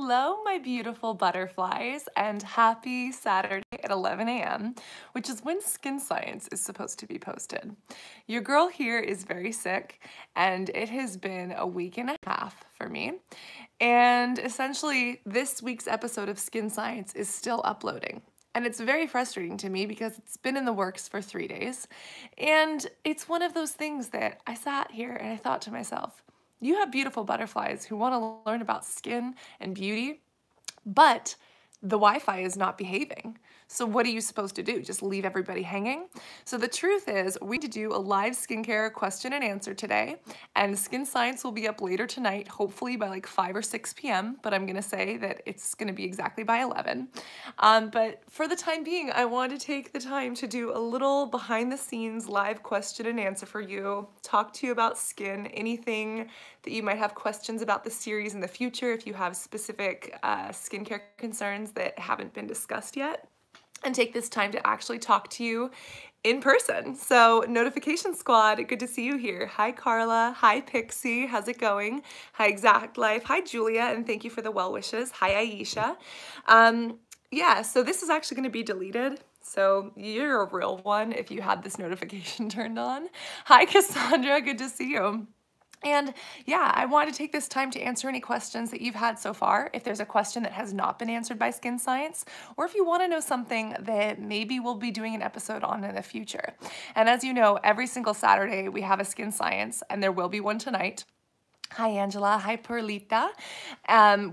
Hello, my beautiful butterflies, and happy Saturday at 11 a.m., which is when Skin Science is supposed to be posted. Your girl here is very sick, and it has been a week and a half for me. And essentially, this week's episode of Skin Science is still uploading. And it's very frustrating to me because it's been in the works for 3 days. And it's one of those things that I sat here and I thought to myself, you have beautiful butterflies who want to learn about skin and beauty, but the Wi-Fi is not behaving. So what are you supposed to do? Just leave everybody hanging? So the truth is, we need to do a live skincare question and answer today, and Skin Science will be up later tonight, hopefully by like 5 or 6 p.m., but I'm gonna say that it's gonna be exactly by 11. But for the time being, I want to take the time to do a little behind the scenes live question and answer for you, talk to you about skin, anything that you might have questions about the series in the future if you have specific skincare concerns that haven't been discussed yet, and take this time to actually talk to you in person. So Notification Squad, good to see you here. Hi Carla, hi Pixie, how's it going? Hi Exact Life, hi Julia, and thank you for the well wishes. Hi Aisha. Yeah, so this is actually gonna be deleted. So you're a real one if you had this notification turned on. Hi Cassandra, good to see you. And yeah, I want to take this time to answer any questions that you've had so far. If there's a question that has not been answered by Skin Science, or if you want to know something that maybe we'll be doing an episode on in the future. And as you know, every single Saturday we have a Skin Science, and there will be one tonight. Hi Angela, hi Perlita.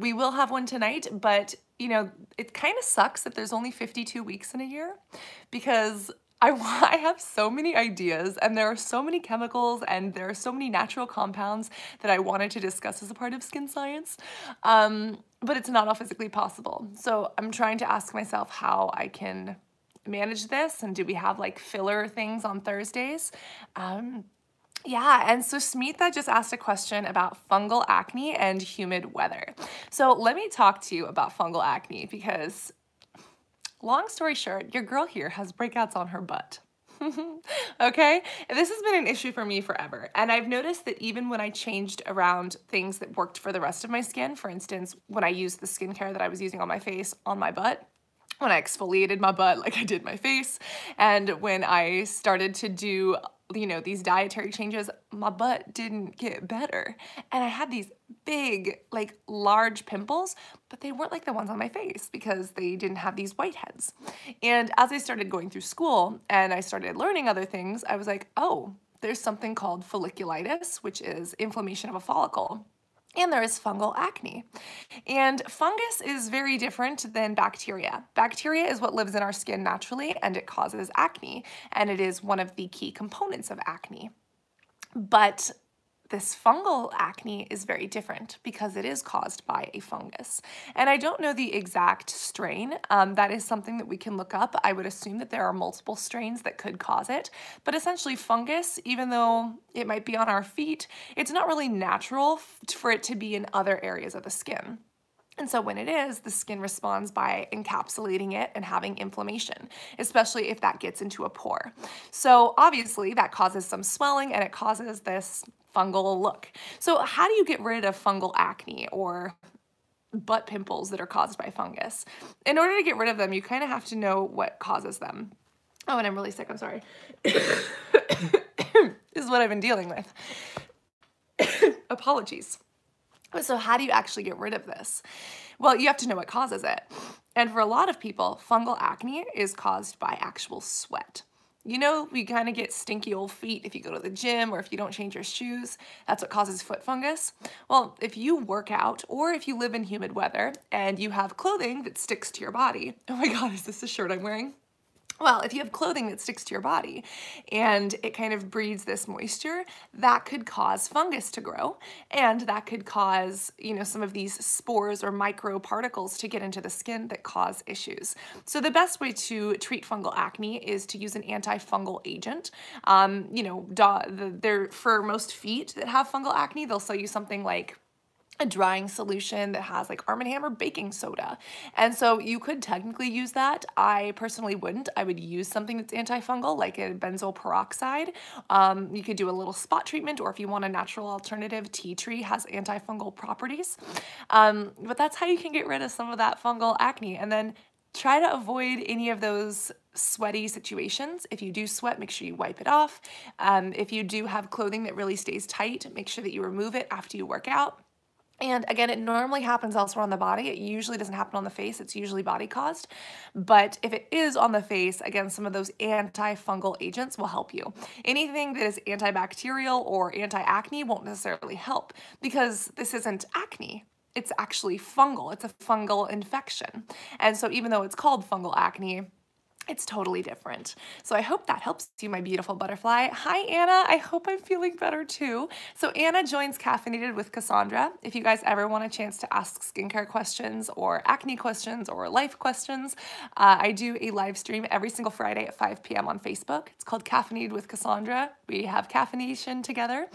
We will have one tonight, but you know, it kind of sucks that there's only 52 weeks in a year, because I have so many ideas, and there are so many chemicals and there are so many natural compounds that I wanted to discuss as a part of Skin Science, but it's not all physically possible. So I'm trying to ask myself how I can manage this, and do we have like filler things on Thursdays? Yeah, and so Smitha just asked a question about fungal acne and humid weather. So let me talk to you about fungal acne, because long story short, your girl here has breakouts on her butt. Okay? This has been an issue for me forever. And I've noticed that even when I changed around things that worked for the rest of my skin, for instance, when I used the skincare that I was using on my face on my butt, when I exfoliated my butt like I did my face, and when I started to do, you know, these dietary changes, my butt didn't get better. And I had these big, like large pimples, but they weren't like the ones on my face because they didn't have these whiteheads. And as I started going through school and I started learning other things, I was like, oh, there's something called folliculitis, which is inflammation of a follicle. And there is fungal acne. And fungus is very different than bacteria. Bacteria is what lives in our skin naturally, and it causes acne, and it is one of the key components of acne. But this fungal acne is very different because it is caused by a fungus. And I don't know the exact strain. That is something that we can look up. I would assume that there are multiple strains that could cause it. But essentially fungus, even though it might be on our feet, it's not really natural for it to be in other areas of the skin. And so when it is, the skin responds by encapsulating it and having inflammation, especially if that gets into a pore. So obviously that causes some swelling, and it causes this fungal look. So how do you get rid of fungal acne or butt pimples that are caused by fungus? In order to get rid of them, you kind of have to know what causes them. Oh, and I'm really sick, I'm sorry. This is what I've been dealing with. Apologies. So how do you actually get rid of this? Well, you have to know what causes it. And for a lot of people, fungal acne is caused by actual sweat. You know, we kind of get stinky old feet if you go to the gym or if you don't change your shoes. That's what causes foot fungus. Well, if you work out or if you live in humid weather and you have clothing that sticks to your body. Oh my God, is this the shirt I'm wearing? Well, if you have clothing that sticks to your body and it kind of breeds this moisture, that could cause fungus to grow, and that could cause, you know, some of these spores or microparticles to get into the skin that cause issues. So the best way to treat fungal acne is to use an antifungal agent. You know, for most feet that have fungal acne, they'll sell you something like a drying solution that has like Arm & Hammer baking soda. And so you could technically use that. I personally wouldn't. I would use something that's antifungal, like a benzoyl peroxide. You could do a little spot treatment, or if you want a natural alternative, tea tree has antifungal properties. But that's how you can get rid of some of that fungal acne. And then try to avoid any of those sweaty situations. If you do sweat, make sure you wipe it off. If you do have clothing that really stays tight, make sure that you remove it after you work out. And again, it normally happens elsewhere on the body. It usually doesn't happen on the face. It's usually body caused. But if it is on the face, again, some of those antifungal agents will help you. Anything that is antibacterial or anti-acne won't necessarily help, because this isn't acne. It's actually fungal. It's a fungal infection. And so even though it's called fungal acne, it's totally different. So I hope that helps you, my beautiful butterfly. Hi, Anna. I hope I'm feeling better too. So Anna joins Caffeinated with Cassandra. If you guys ever want a chance to ask skincare questions or acne questions or life questions, I do a live stream every single Friday at 5 p.m. on Facebook. It's called Caffeinated with Cassandra. We have caffeination together,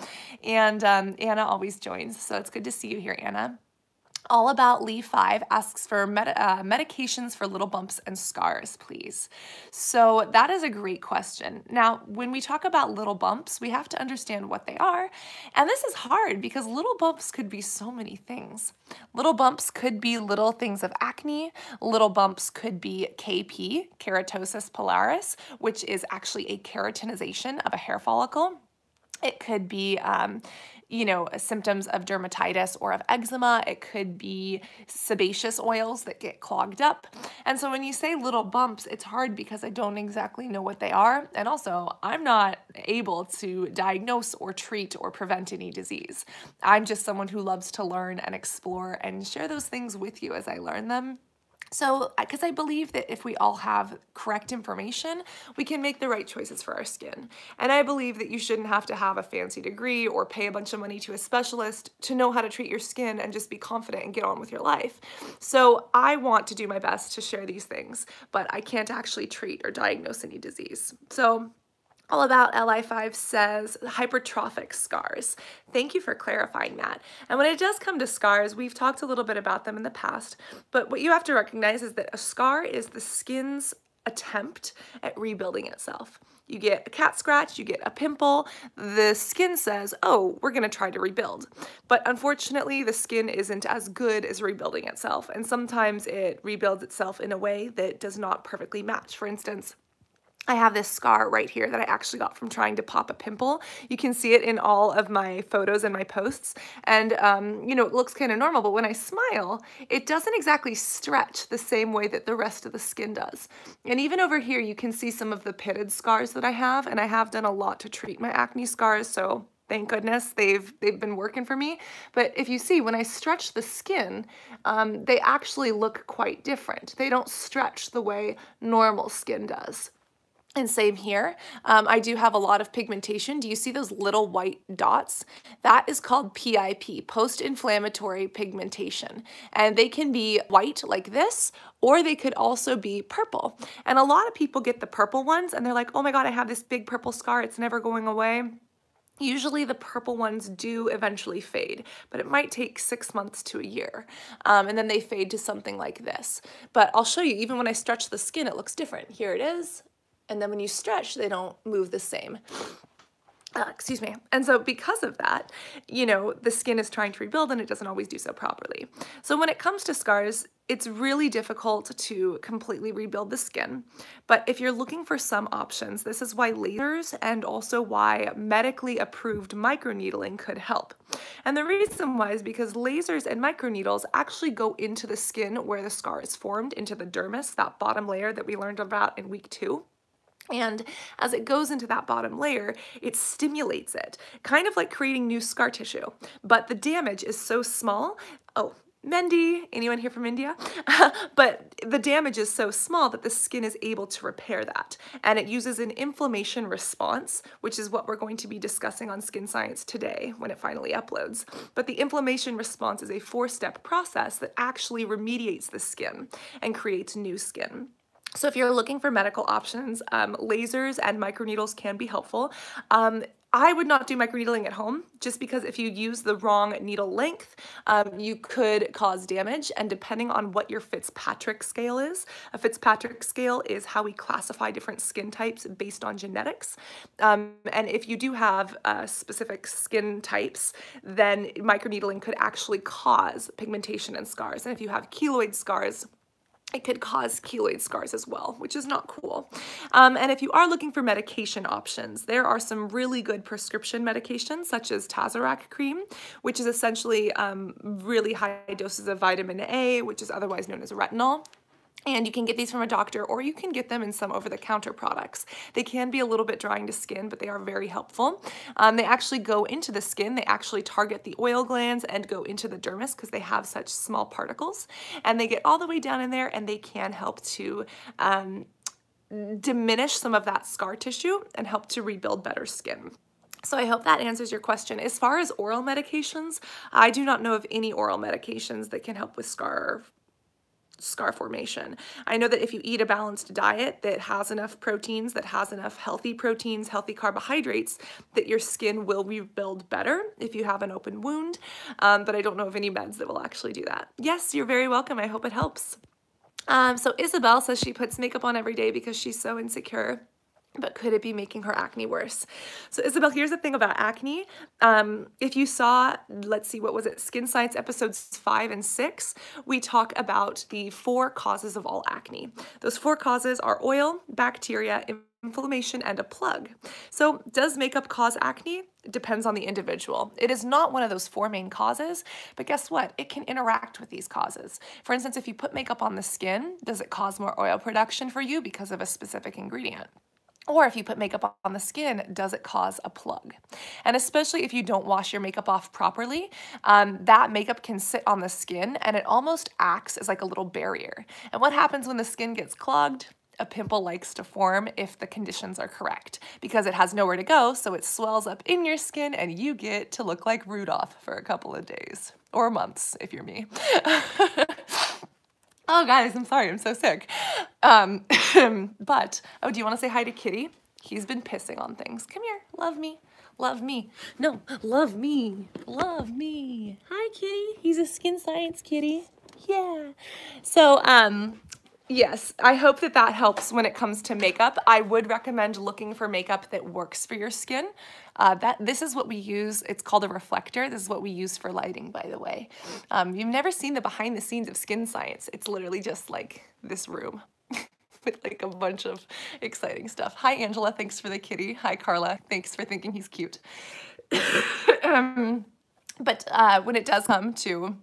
and Anna always joins. So it's good to see you here, Anna. All About Lee 5 asks for medications for little bumps and scars, please. So that is a great question. Now, when we talk about little bumps, we have to understand what they are. And this is hard because little bumps could be so many things. Little bumps could be little things of acne. Little bumps could be KP, keratosis pilaris, which is actually a keratinization of a hair follicle. It could be, symptoms of dermatitis or of eczema. It could be sebaceous oils that get clogged up. And so when you say little bumps, it's hard because I don't exactly know what they are. And also, I'm not able to diagnose or treat or prevent any disease. I'm just someone who loves to learn and explore and share those things with you as I learn them. So, because I believe that if we all have correct information, we can make the right choices for our skin. And I believe that you shouldn't have to have a fancy degree or pay a bunch of money to a specialist to know how to treat your skin and just be confident and get on with your life. So I want to do my best to share these things, but I can't actually treat or diagnose any disease. So All About Li5 says hypertrophic scars. Thank you for clarifying that. And when it does come to scars, we've talked a little bit about them in the past, but what you have to recognize is that a scar is the skin's attempt at rebuilding itself. You get a cat scratch, you get a pimple, the skin says, oh, we're gonna try to rebuild. But unfortunately, the skin isn't as good as rebuilding itself, and sometimes it rebuilds itself in a way that does not perfectly match. For instance, I have this scar right here that I actually got from trying to pop a pimple. You can see it in all of my photos and my posts. And, it looks kind of normal, but when I smile, it doesn't exactly stretch the same way that the rest of the skin does. And even over here, you can see some of the pitted scars that I have, and I have done a lot to treat my acne scars, so thank goodness they've been working for me. But if you see, when I stretch the skin, they actually look quite different. They don't stretch the way normal skin does. And same here, I do have a lot of pigmentation. Do you see those little white dots? That is called PIP, post-inflammatory pigmentation. And they can be white like this, or they could also be purple. And a lot of people get the purple ones and they're like, oh my God, I have this big purple scar, it's never going away. Usually the purple ones do eventually fade, but it might take 6 months to a year. And then they fade to something like this. But I'll show you, even when I stretch the skin, it looks different. Here it is. And then when you stretch, they don't move the same. Excuse me. And so because of that, the skin is trying to rebuild and it doesn't always do so properly. So when it comes to scars, it's really difficult to completely rebuild the skin. But if you're looking for some options, this is why lasers and also why medically approved microneedling could help. And the reason why is because lasers and microneedles actually go into the skin where the scar is formed, into the dermis, that bottom layer that we learned about in week 2. And as it goes into that bottom layer, it stimulates it, kind of like creating new scar tissue. But the damage is so small. Oh, Mendy, anyone here from India? But the damage is so small that the skin is able to repair that. And it uses an inflammation response, which is what we're going to be discussing on Skin Science today when it finally uploads. But the inflammation response is a 4-step process that actually remediates the skin and creates new skin. So if you're looking for medical options, lasers and microneedles can be helpful. I would not do microneedling at home just because if you use the wrong needle length, you could cause damage. And depending on what your Fitzpatrick scale is, a Fitzpatrick scale is how we classify different skin types based on genetics. And if you do have specific skin types, then microneedling could actually cause pigmentation and scars. And if you have keloid scars, it could cause keloid scars as well, which is not cool. And if you are looking for medication options, there are some really good prescription medications such as Tazorac cream, which is essentially really high doses of vitamin A, which is otherwise known as retinol. And you can get these from a doctor, or you can get them in some over-the-counter products. They can be a little bit drying to skin, but they are very helpful. They actually go into the skin. They actually target the oil glands and go into the dermis because they have such small particles. And they get all the way down in there, and they can help to diminish some of that scar tissue and help to rebuild better skin. So I hope that answers your question. As far as oral medications, I do not know of any oral medications that can help with scar formation. I know that if you eat a balanced diet that has enough proteins, that has enough healthy proteins, healthy carbohydrates, that your skin will rebuild better if you have an open wound, but I don't know of any meds that will actually do that. Yes, you're very welcome. I hope it helps. So Isabel says she puts makeup on every day because she's so insecure. But could it be making her acne worse? So Isabel, here's the thing about acne. If you saw, let's see, what was it? Skin Science episodes 5 and 6, we talk about the 4 causes of all acne. Those 4 causes are oil, bacteria, inflammation, and a plug. So does makeup cause acne? It depends on the individual. It is not one of those 4 main causes, but guess what? It can interact with these causes. For instance, if you put makeup on the skin, does it cause more oil production for you because of a specific ingredient? Or if you put makeup on the skin, does it cause a plug? And especially if you don't wash your makeup off properly, that makeup can sit on the skin and it almost acts as like a little barrier. And what happens when the skin gets clogged? A pimple likes to form if the conditions are correct because it has nowhere to go, so it swells up in your skin and you get to look like Rudolph for a couple of days or months if you're me. Oh, guys, I'm sorry. I'm so sick. But, oh, do you want to say hi to Kitty? He's been pissing on things. Come here. Love me. Love me. No, love me. Love me. Hi, Kitty. He's a Skin Science kitty. Yeah. So, yes, I hope that that helps when it comes to makeup. I would recommend looking for makeup that works for your skin. This is what we use. It's called a reflector. This is what we use for lighting, by the way. You've never seen the behind the scenes of Skin Science. It's literally just like this room with like a bunch of exciting stuff. Hi, Angela. Thanks for the kitty. Hi, Carla. Thanks for thinking he's cute. But when it does come to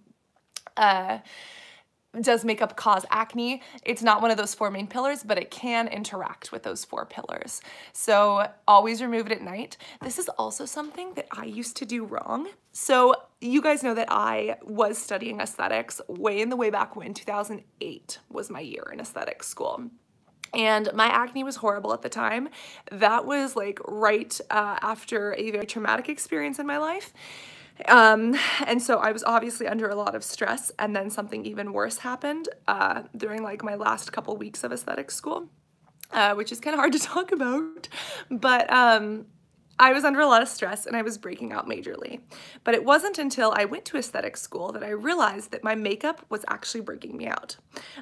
does makeup cause acne? It's not one of those 4 main pillars, but it can interact with those 4 pillars. So always remove it at night. This is also something that I used to do wrong. So you guys know that I was studying aesthetics way back when. 2008 was my year in aesthetics school. And my acne was horrible at the time. That was like right after a very traumatic experience in my life. And so I was obviously under a lot of stress, and then something even worse happened during like my last couple weeks of aesthetics school, which is kind of hard to talk about, but I was under a lot of stress and I was breaking out majorly. But it wasn't until I went to aesthetics school that I realized that my makeup was actually breaking me out.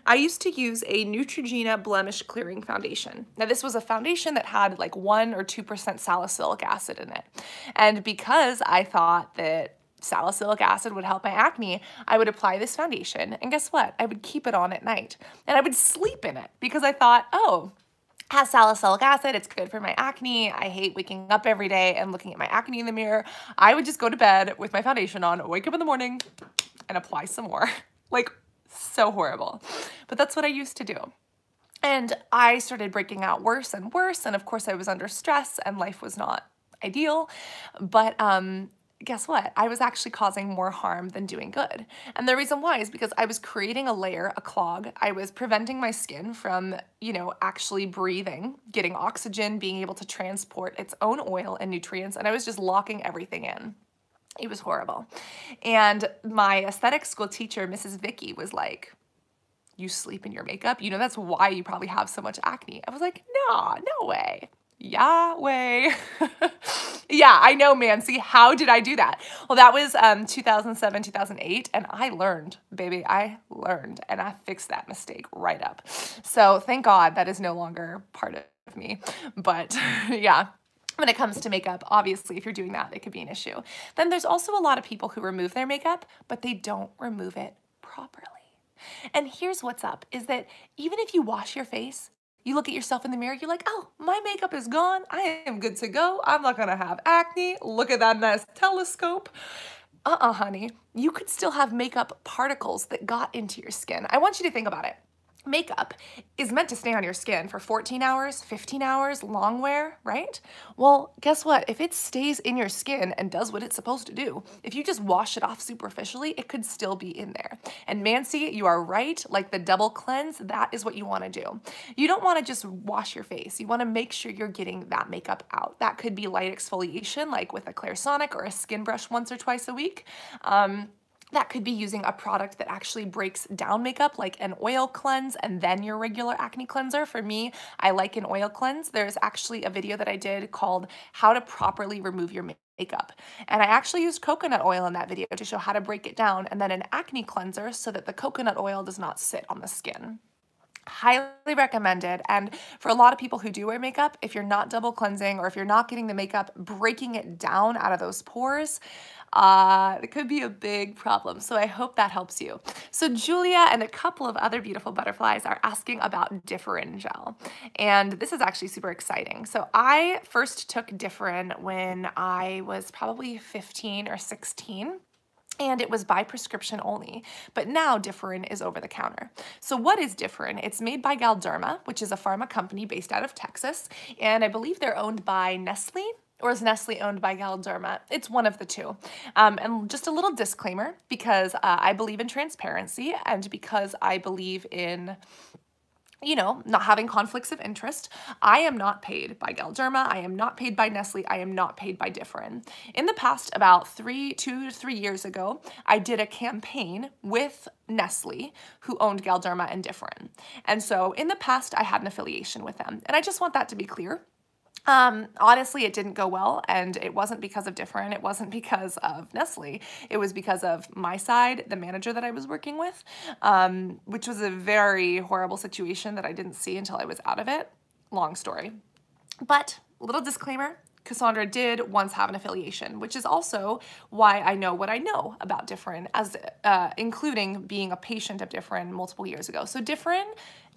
I used to use a Neutrogena blemish clearing foundation. Now this was a foundation that had like 1 or 2% salicylic acid in it. And because I thought that salicylic acid would help my acne, I would apply this foundation, and guess what? I would keep it on at night and I would sleep in it because I thought, oh, has salicylic acid, it's good for my acne. I hate waking up every day and looking at my acne in the mirror. I would just go to bed with my foundation on, wake up in the morning and apply some more. Like, so horrible. But that's what I used to do. And I started breaking out worse and worse, and of course I was under stress and life was not ideal. But guess what? I was actually causing more harm than doing good. And the reason why is because I was creating a layer, a clog. I was preventing my skin from, you know, actually breathing, getting oxygen, being able to transport its own oil and nutrients, and I was just locking everything in. It was horrible. And my aesthetic school teacher, Mrs. Vicky, was like, you sleep in your makeup? You know, that's why you probably have so much acne. I was like, no, no way. Yahweh. Yeah, I know, man. See, how did I do that? Well, that was 2007, 2008, and I learned, baby. I learned, and I fixed that mistake right up. So thank God that is no longer part of me. But yeah. When it comes to makeup, obviously, if you're doing that, it could be an issue. Then there's also a lot of people who remove their makeup, but they don't remove it properly. And here's what's up, is that even if you wash your face, you look at yourself in the mirror, you're like, oh, my makeup is gone. I am good to go. I'm not gonna have acne. Look at that nice telescope. Honey, you could still have makeup particles that got into your skin. I want you to think about it. Makeup is meant to stay on your skin for 14 hours, 15 hours, long wear, right? Well, guess what? If it stays in your skin and does what it's supposed to do, if you just wash it off superficially, it could still be in there. And Mancy, you are right, like the double cleanse, that is what you wanna do. You don't wanna just wash your face. You wanna make sure you're getting that makeup out. That could be light exfoliation, like with a Clairsonic or a skin brush once or twice a week. That could be using a product that actually breaks down makeup, like an oil cleanse and then your regular acne cleanser. For me, I like an oil cleanse. There's actually a video that I did called How to Properly Remove Your Makeup. And I actually used coconut oil in that video to show how to break it down, and then an acne cleanser so that the coconut oil does not sit on the skin. Highly recommended. And for a lot of people who do wear makeup, if you're not double cleansing or if you're not getting the makeup breaking it down out of those pores, it could be a big problem. So I hope that helps you. So Julia and a couple of other beautiful butterflies are asking about Differin gel. And this is actually super exciting. So I first took Differin when I was probably 15 or 16. And it was by prescription only, but now Differin is over the counter. So what is Differin? It's made by Galderma, which is a pharma company based out of Texas, and I believe they're owned by Nestle, or is Nestle owned by Galderma? It's one of the two. And just a little disclaimer, because I believe in transparency and because I believe in not having conflicts of interest. I am not paid by Galderma. I am not paid by Nestle. I am not paid by Differin. In the past, about 2 to 3 years ago, I did a campaign with Nestle, who owned Galderma and Differin. And so in the past, I had an affiliation with them. And I just want that to be clear. Honestly, it didn't go well, and it wasn't because of Differin, it wasn't because of Nestle, it was because of my side, the manager that I was working with, which was a very horrible situation that I didn't see until I was out of it. Long story. But, little disclaimer, Cassandra did once have an affiliation, which is also why I know what I know about Differin, as including being a patient of Differin multiple years ago. So Differin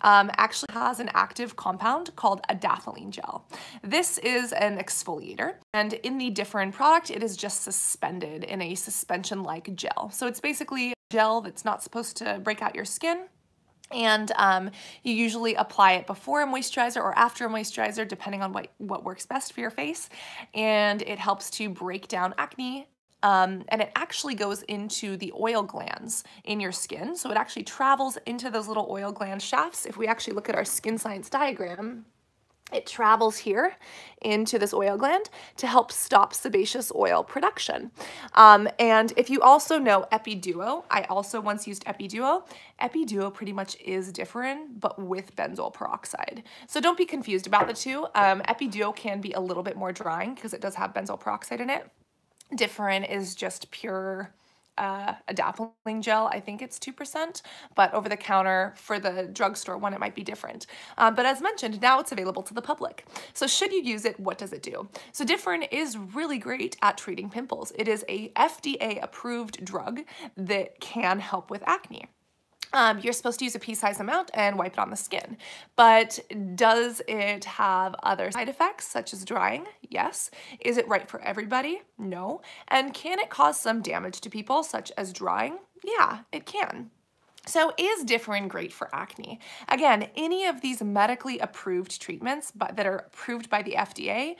actually has an active compound called adapalene gel. This is an exfoliator, and in the Differin product, it is just suspended in a suspension-like gel. So it's basically a gel that's not supposed to break out your skin, and you usually apply it before a moisturizer or after a moisturizer, depending on what works best for your face, and it helps to break down acne. And it actually goes into the oil glands in your skin. So it actually travels into those little oil gland shafts. If we actually look at our skin science diagram, it travels here into this oil gland to help stop sebaceous oil production. And if you also know Epiduo, I also once used Epiduo. Epiduo pretty much is Differin, but with benzoyl peroxide. So don't be confused about the two. Epiduo can be a little bit more drying because it does have benzoyl peroxide in it. Differin is just pure adapalene gel. I think it's 2%, but over the counter for the drugstore one, it might be different. But as mentioned, now it's available to the public. So should you use it, what does it do? So Differin is really great at treating pimples. It is a FDA approved drug that can help with acne. You're supposed to use a pea-sized amount and wipe it on the skin. But does it have other side effects, such as drying? Yes. Is it right for everybody? No. And can it cause some damage to people, such as drying? Yeah, it can. So is Differin great for acne? Again, any of these medically approved treatments that are approved by the FDA,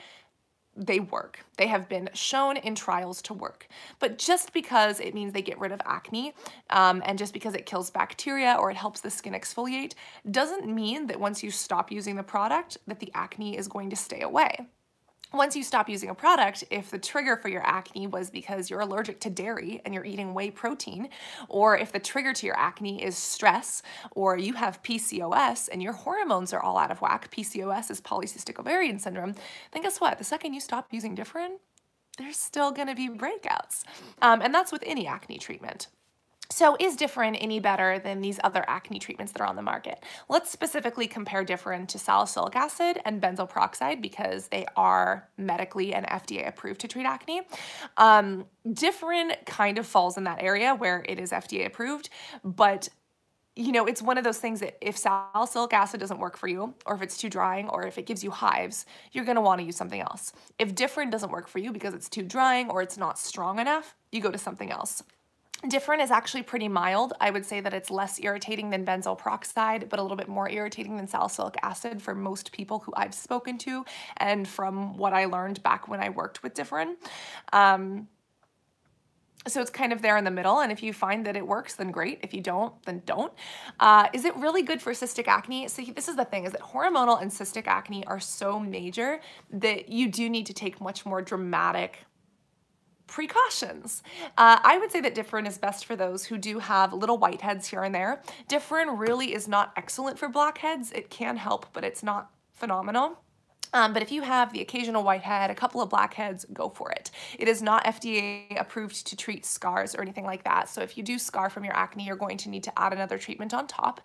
they work. They have been shown in trials to work. But just because it means they get rid of acne, and just because it kills bacteria or it helps the skin exfoliate, doesn't mean that once you stop using the product that the acne is going to stay away. Once you stop using a product, if the trigger for your acne was because you're allergic to dairy and you're eating whey protein, or if the trigger to your acne is stress, or you have PCOS and your hormones are all out of whack, PCOS is polycystic ovarian syndrome, then guess what? The second you stop using Differin, there's still gonna be breakouts. And that's with any acne treatment. So is Differin any better than these other acne treatments that are on the market? Let's specifically compare Differin to salicylic acid and benzoyl peroxide because they are medically and FDA approved to treat acne. Differin kind of falls in that area where it is FDA approved, but you know, it's one of those things that if salicylic acid doesn't work for you, or if it's too drying, or if it gives you hives, you're gonna wanna use something else. If Differin doesn't work for you because it's too drying or it's not strong enough, you go to something else. Differin is actually pretty mild. I would say that it's less irritating than benzoyl peroxide, but a little bit more irritating than salicylic acid for most people who I've spoken to and from what I learned back when I worked with Differin. So it's kind of there in the middle, and if you find that it works, then great. If you don't, then don't. Is it really good for cystic acne? So this is the thing, is that hormonal and cystic acne are so major that you do need to take much more dramatic precautions. I would say that Differin is best for those who do have little whiteheads here and there. Differin really is not excellent for blackheads. It can help, but it's not phenomenal. But if you have the occasional whitehead, a couple of blackheads, go for it. It is not FDA approved to treat scars or anything like that. So if you do scar from your acne, you're going to need to add another treatment on top.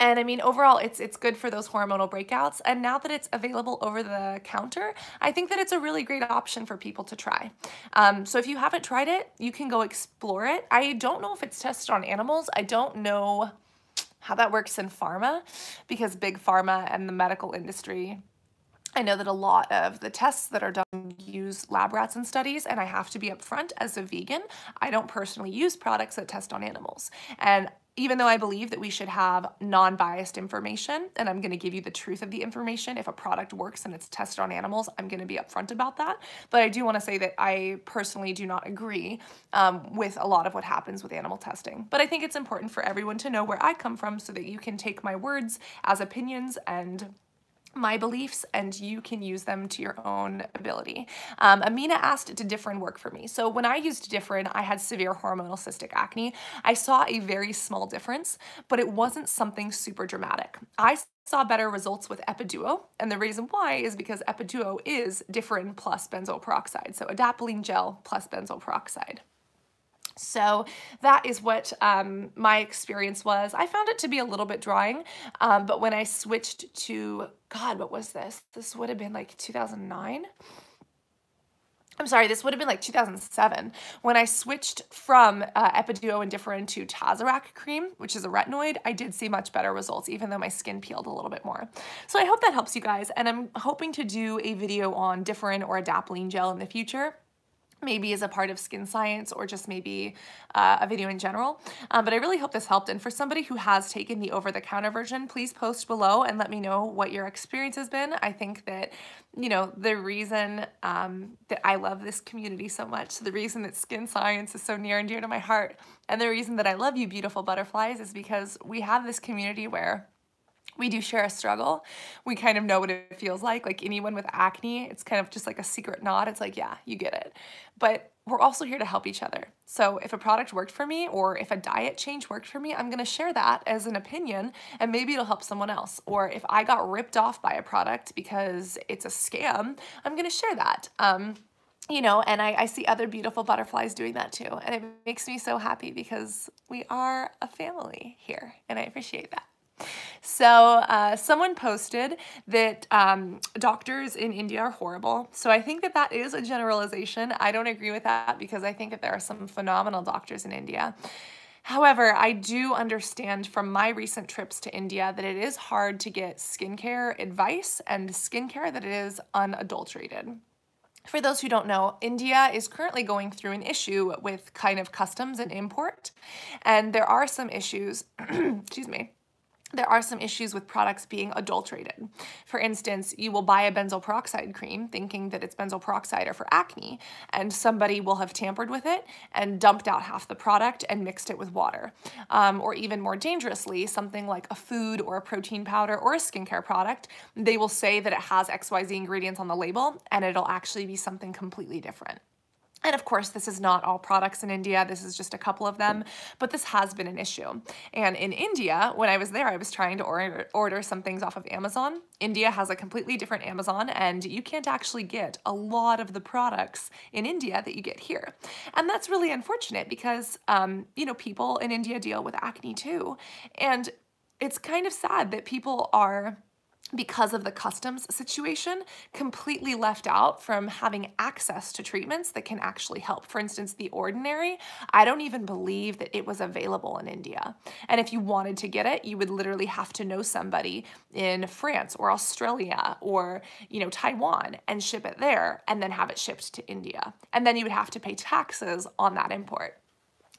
And I mean, overall, it's good for those hormonal breakouts. And now that it's available over the counter, I think that it's a really great option for people to try. So if you haven't tried it, you can go explore it. I don't know if it's tested on animals. I don't know how that works in pharma, because big pharma and the medical industry, I know that a lot of the tests that are done use lab rats in studies, and I have to be upfront as a vegan, I don't personally use products that test on animals. And even though I believe that we should have non-biased information, and I'm gonna give you the truth of the information, if a product works and it's tested on animals, I'm gonna be upfront about that. But I do wanna say that I personally do not agree with a lot of what happens with animal testing. But I think it's important for everyone to know where I come from so that you can take my words as opinions and my beliefs, and you can use them to your own ability. Amina asked, did Differin work for me? So when I used Differin, I had severe hormonal cystic acne. I saw a very small difference, but it wasn't something super dramatic. I saw better results with Epiduo, and the reason why is because Epiduo is Differin plus benzoyl peroxide, so adapalene gel plus benzoyl peroxide. So that is what my experience was. I found it to be a little bit drying, but when I switched to, God, what was this? This would have been like 2009. I'm sorry, this would have been like 2007 when I switched from Epiduo and Differin to Tazorac cream, which is a retinoid. I did see much better results, even though my skin peeled a little bit more. So I hope that helps you guys, and I'm hoping to do a video on Differin or adapalene gel in the future, maybe as a part of Skin Science or just maybe a video in general. But I really hope this helped. And for somebody who has taken the over-the-counter version, please post below and let me know what your experience has been. I think that, you know, the reason that I love this community so much, the reason that Skin Science is so near and dear to my heart, and the reason that I love you beautiful butterflies is because we have this community where we do share a struggle. We kind of know what it feels like anyone with acne, it's kind of just like a secret nod. It's like, yeah, you get it. But we're also here to help each other. So if a product worked for me or if a diet change worked for me, I'm gonna share that as an opinion and maybe it'll help someone else. Or if I got ripped off by a product because it's a scam, I'm gonna share that. You know, and I see other beautiful butterflies doing that too. And it makes me so happy because we are a family here and I appreciate that. So someone posted that doctors in India are horrible. So I think that that is a generalization. I don't agree with that because I think that there are some phenomenal doctors in India. However, I do understand from my recent trips to India that it is hard to get skincare advice and skincare that is unadulterated. For those who don't know, India is currently going through an issue with kind of customs and import, and there are some issues, excuse me, there are some issues with products being adulterated. For instance, you will buy a benzoyl peroxide cream thinking that it's benzoyl peroxide or for acne, and somebody will have tampered with it and dumped out half the product and mixed it with water. Or even more dangerously, something like a food or a protein powder or a skincare product, they will say that it has XYZ ingredients on the label, and it'll actually be something completely different. And of course, this is not all products in India. This is just a couple of them, but this has been an issue. And in India, when I was there, I was trying to order some things off of Amazon. India has a completely different Amazon, and you can't actually get a lot of the products in India that you get here. And that's really unfortunate because, you know, people in India deal with acne too. And it's kind of sad that people are, because of the customs situation, completely left out from having access to treatments that can actually help. For instance, The Ordinary, I don't even believe that it was available in India. And if you wanted to get it, you would literally have to know somebody in France or Australia or, you know, Taiwan and ship it there and then have it shipped to India. And then you would have to pay taxes on that import.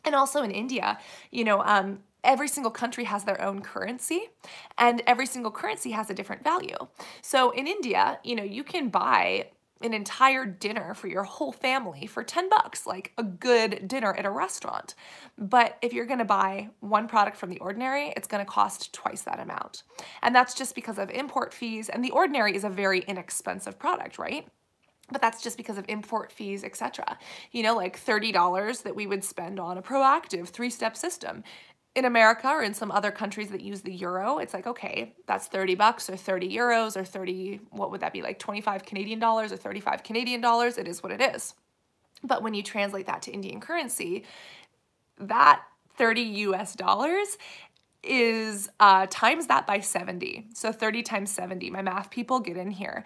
And also in India, you know, every single country has their own currency, and every single currency has a different value. So in India, you know, you can buy an entire dinner for your whole family for 10 bucks, like a good dinner at a restaurant. But if you're gonna buy one product from The Ordinary, it's gonna cost twice that amount. And that's just because of import fees, and The Ordinary is a very inexpensive product, right? But that's just because of import fees, etc. You know, like $30 that we would spend on a proactive 3-step system. In America or in some other countries that use the euro, it's like, okay, that's 30 bucks or 30 euros or 30, what would that be, like 25 Canadian dollars or 35 Canadian dollars? It is what it is. But when you translate that to Indian currency, that 30 US dollars is times that by 70. So 30 times 70. My math people, get in here,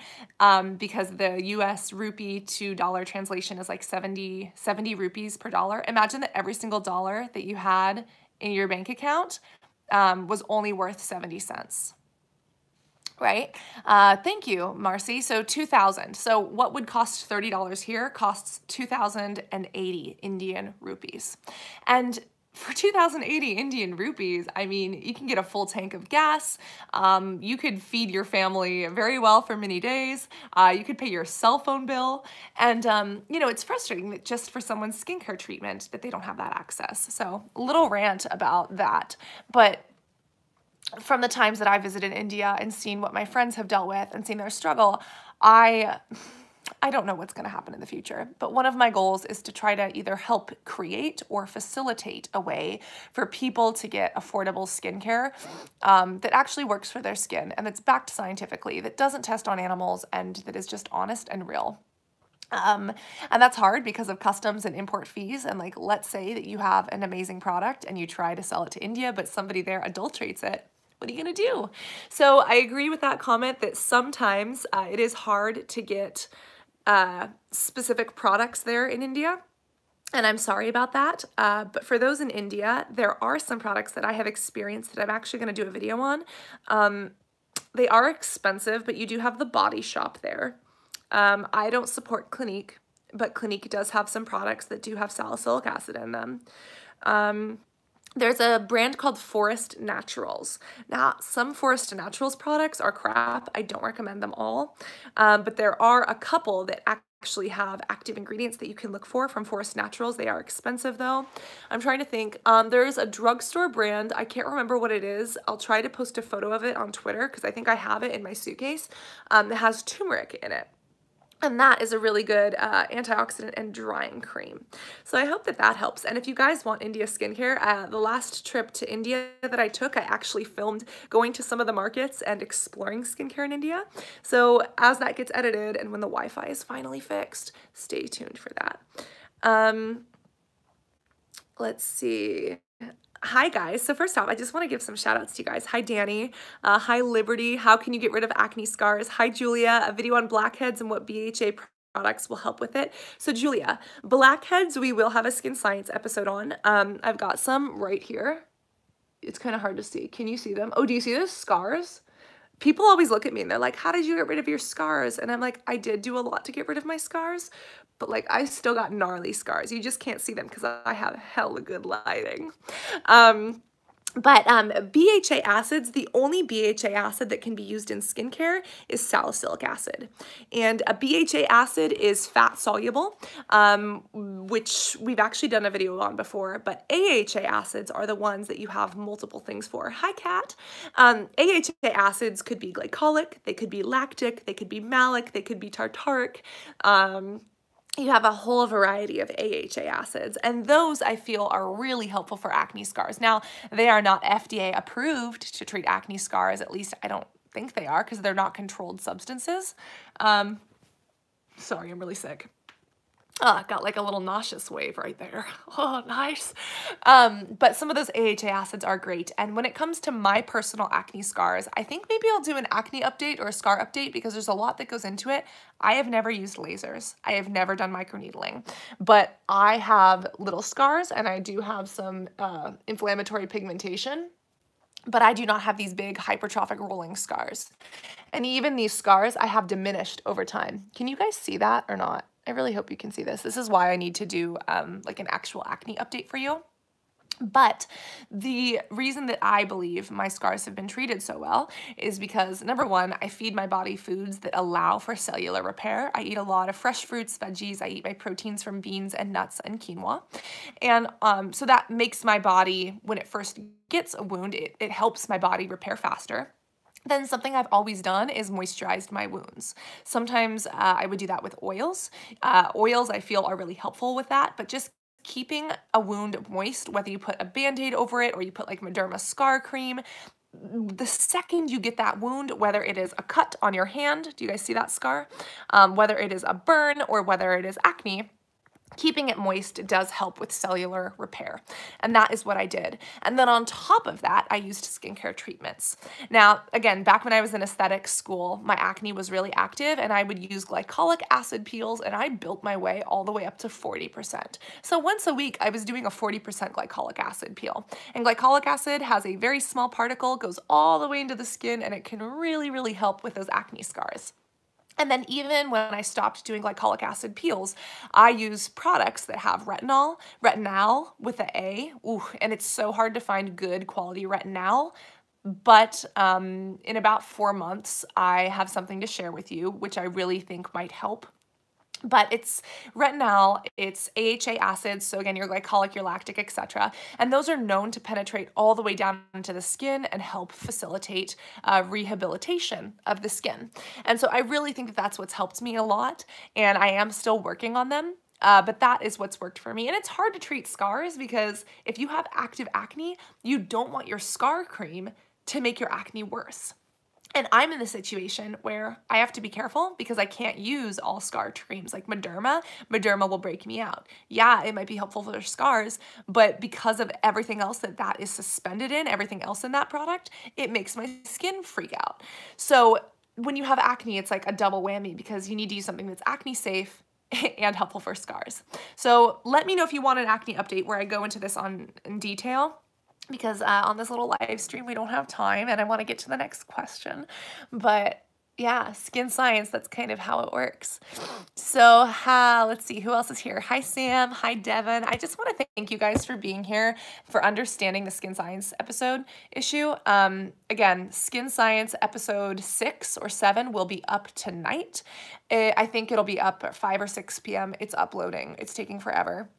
because the US rupee to dollar translation is like 70 rupees per dollar. Imagine that every single dollar that you had in your bank account was only worth 70 cents. Right? Thank you, Marcy. So 2,000. So what would cost $30 here costs 2,080 Indian rupees. And for 2,080 Indian rupees, I mean, you can get a full tank of gas. You could feed your family very well for many days. You could pay your cell phone bill. And, you know, it's frustrating that just for someone's skincare treatment that they don't have that access. So a little rant about that. But from the times that I visited India and seen what my friends have dealt with and seen their struggle, I don't know what's going to happen in the future, but one of my goals is to try to either help create or facilitate a way for people to get affordable skincare that actually works for their skin and that's backed scientifically, that doesn't test on animals, and that is just honest and real. And that's hard because of customs and import fees. And like, let's say that you have an amazing product and you try to sell it to India, but somebody there adulterates it. What are you going to do? So I agree with that comment that sometimes it is hard to get specific products there in India. And I'm sorry about that. But for those in India, there are some products that I have experienced that I'm actually going to do a video on. They are expensive, but you do have the Body Shop there. I don't support Clinique, but Clinique does have some products that do have salicylic acid in them. There's a brand called Forest Naturals. Now, some Forest Naturals products are crap. I don't recommend them all, but there are a couple that actually have active ingredients that you can look for from Forest Naturals. They are expensive though. I'm trying to think. There's a drugstore brand. I can't remember what it is. I'll try to post a photo of it on Twitter because I think I have it in my suitcase that has turmeric in it. And that is a really good antioxidant and drying cream. So I hope that that helps. And if you guys want India skincare, the last trip to India that I took, I actually filmed going to some of the markets and exploring skincare in India. So as that gets edited and when the Wi-Fi is finally fixed, stay tuned for that. Let's see. Hi guys. So first off, I just want to give some shout outs to you guys. Hi Danny. Hi Liberty. How can you get rid of acne scars? Hi Julia. A video on blackheads and what BHA products will help with it. So Julia, blackheads we will have a skin science episode on. I've got some right here. It's kind of hard to see. Can you see them? Oh, do you see those scars? People always look at me and they're like, how did you get rid of your scars? And I'm like, I did do a lot to get rid of my scars, but like I still got gnarly scars. You just can't see them because I have hella good lighting. But BHA acids, the only BHA acid that can be used in skincare is salicylic acid. And a BHA acid is fat soluble, which we've actually done a video on before, but AHA acids are the ones that you have multiple things for. Hi, Kat. AHA acids could be glycolic, they could be lactic, they could be malic, they could be tartaric. You have a whole variety of AHA acids, and those I feel are really helpful for acne scars. Now, they are not FDA approved to treat acne scars, at least I don't think they are, because they're not controlled substances. Sorry, I'm really sick. Got like a little nauseous wave right there. Oh, nice. But some of those AHA acids are great. And when it comes to my personal acne scars, I think maybe I'll do an acne update or a scar update because there's a lot that goes into it. I have never used lasers. I have never done microneedling, but I have little scars and I do have some inflammatory pigmentation, but I do not have these big hypertrophic rolling scars. And even these scars I have diminished over time. Can you guys see that or not? I really hope you can see this. This is why I need to do like an actual acne update for you. But the reason that I believe my scars have been treated so well is because, number one, I feed my body foods that allow for cellular repair. I eat a lot of fresh fruits, veggies. I eat my proteins from beans and nuts and quinoa. And so that makes my body, when it first gets a wound, it helps my body repair faster. Then something I've always done is moisturized my wounds. Sometimes I would do that with oils. Oils I feel are really helpful with that, but just keeping a wound moist, whether you put a Band-Aid over it or you put like Mederma scar cream, the second you get that wound, whether it is a cut on your hand, do you guys see that scar? Whether it is a burn or whether it is acne, keeping it moist does help with cellular repair. And that is what I did. And then on top of that, I used skincare treatments. Now, again, back when I was in aesthetics school, my acne was really active and I would use glycolic acid peels and I built my way all the way up to 40%. So once a week, I was doing a 40% glycolic acid peel. And glycolic acid has a very small particle, goes all the way into the skin, and it can really, really help with those acne scars. And then even when I stopped doing glycolic acid peels, I use products that have retinol with an A. Ooh, and it's so hard to find good quality retinol. But in about 4 months, I have something to share with you, which I really think might help. But it's retinol, it's AHA acids, so again, your glycolic, your lactic, etc. And those are known to penetrate all the way down into the skin and help facilitate rehabilitation of the skin. And so I really think that that's what's helped me a lot, and I am still working on them. But that is what's worked for me. And it's hard to treat scars because if you have active acne, you don't want your scar cream to make your acne worse. And I'm in the situation where I have to be careful because I can't use all scar creams like Mederma. Mederma will break me out. Yeah, it might be helpful for their scars, but because of everything else that is suspended in, everything else in that product, it makes my skin freak out. So when you have acne, it's like a double whammy because you need to use something that's acne safe and helpful for scars. So let me know if you want an acne update where I go into this in detail, because on this little live stream, we don't have time and I want to get to the next question. But yeah, skin science, that's kind of how it works. So let's see, who else is here? Hi, Sam. Hi, Devin. I just want to thank you guys for being here, for understanding the skin science issue. Again, skin science episode 6 or 7 will be up tonight. I think it'll be up at 5 or 6 p.m. It's uploading. It's taking forever.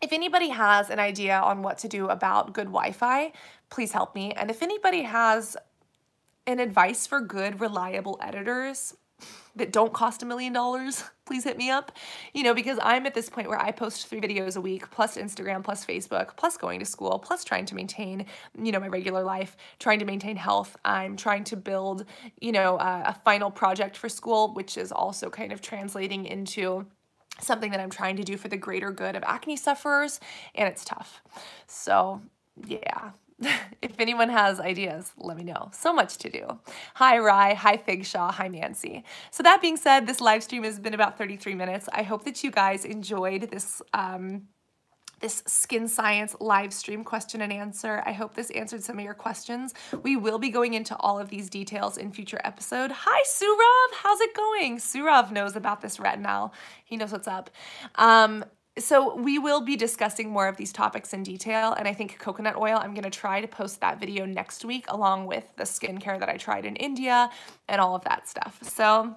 If anybody has an idea on what to do about good Wi-Fi, please help me. And if anybody has an advice for good, reliable editors that don't cost $1 million, please hit me up. You know, because I'm at this point where I post 3 videos a week, plus Instagram, plus Facebook, plus going to school, plus trying to maintain, you know, my regular life, trying to maintain health. I'm trying to build, you know, a final project for school, which is also kind of translating into something that I'm trying to do for the greater good of acne sufferers, and it's tough. So yeah, if anyone has ideas, let me know. So much to do. Hi, Rye. Hi, Figshaw. Hi, Nancy. So that being said, this live stream has been about 33 minutes. I hope that you guys enjoyed this this skin science live stream question and answer. I hope this answered some of your questions. We will be going into all of these details in future episode. Hi, Surav. How's it going? Surav knows about this retinol. He knows what's up. So we will be discussing more of these topics in detail, and I think coconut oil, I'm gonna try to post that video next week along with the skincare that I tried in India and all of that stuff. So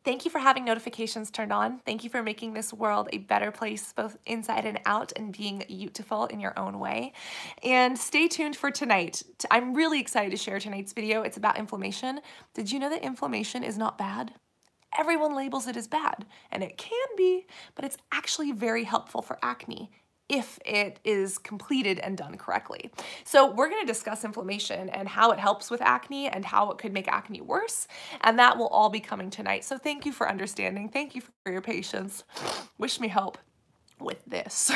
thank you for having notifications turned on. Thank you for making this world a better place, both inside and out, and being beautiful in your own way. And stay tuned for tonight. I'm really excited to share tonight's video. It's about inflammation. Did you know that inflammation is not bad? Everyone labels it as bad, and it can be, but it's actually very helpful for acne if it is completed and done correctly. So we're gonna discuss inflammation and how it helps with acne and how it could make acne worse, and that will all be coming tonight. So thank you for understanding. Thank you for your patience. Wish me help with this.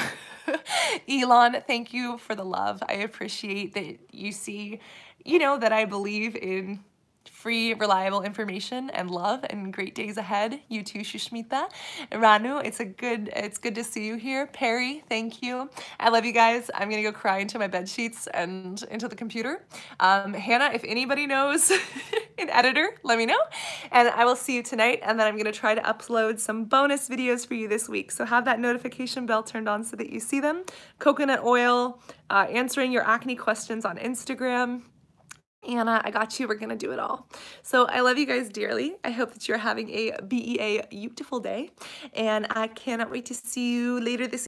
Elon, thank you for the love. I appreciate that you see, that I believe in free, reliable information and love and great days ahead. You too, Shushmita. Ranu, it's good to see you here. Perry, thank you. I love you guys. I'm gonna go cry into my bed sheets and into the computer. Hannah, if anybody knows an editor, let me know. And I will see you tonight, and then I'm gonna try to upload some bonus videos for you this week. So have that notification bell turned on so that you see them. Coconut oil, answering your acne questions on Instagram. Anna, I got you. We're going to do it all. So I love you guys dearly. I hope that you're having a beautiful day, and I cannot wait to see you later this